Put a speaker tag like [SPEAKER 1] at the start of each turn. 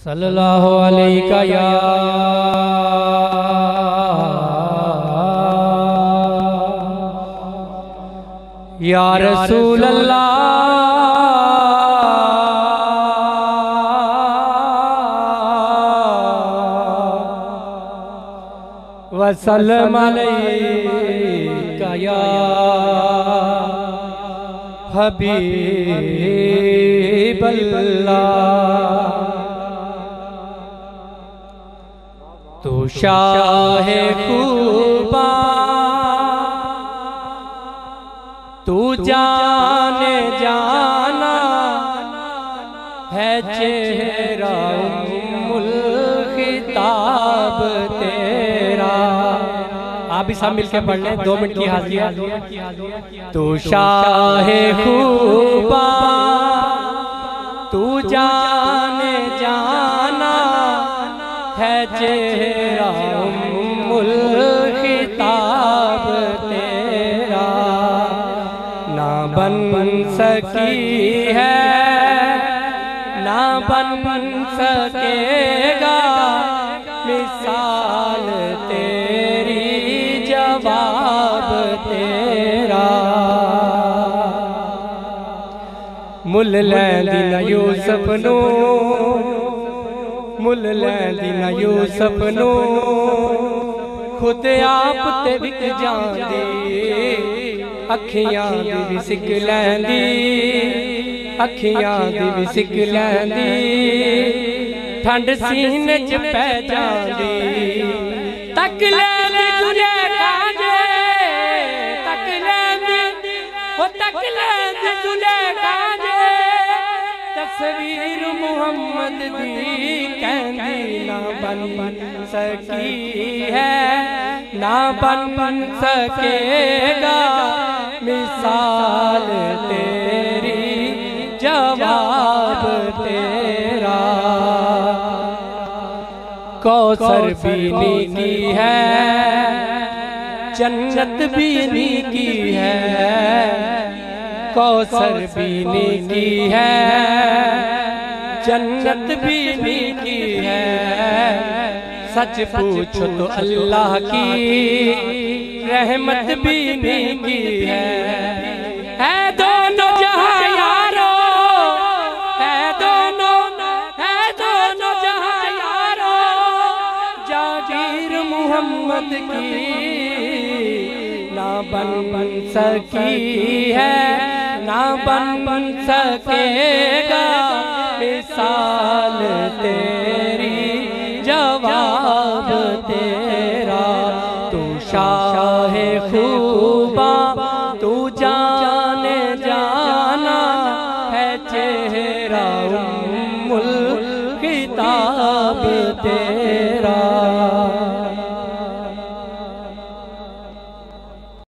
[SPEAKER 1] सल्लल्लाहु अलैका या रसूल अल्लाह वसल्लम अलैका या हबीब अल्लाह। तू शाहे खूबा तू जाने जाना है चेहरा उम्मुल खिताब तेरा। आप भी सब मिलके पढ़ लें, 2 मिनट की हाजिरी। तू शाहे खूबा तू जाने जाना है चेहरा उम्मुल खिताब तेरा। ना बन सकी है ना बन सकेगा मिसाल तेरी जवाब तेरा। मुल लैंदी न यूसुफ नू मुल लैंदी न यूसुफ नू खुद आप ते विक जांदी। अखियां दी भी सिक लैंदी अखियां दी भी सिक लैंदी। ठंड सीने च पै जांदी। तक लैंदी तुझे काजे तक लैंदी ओ तक लैंदी तुझे काजे। तस्वीर मुहम्मद दी कहंदी ना बन सकी है ना बन सकेगा मिसाल तेरी जवाब तेरा। कौसर बीनी की है जन्नत बीनी की है। कौसर बीनी की है जन्नत बीनी की है। सच पूछो तो अल्लाह की रहमत बीनी की है। दोनों जहां यारो है दोनों जहां यारो। जागीर मुहम्मद की ना बन सकी है ना बन सकेगा मिसाल तेरी जवाब तेरा। तू शाहे खूबा तू जाने जाना है चेहरा उम्मुल खिताब तेरा।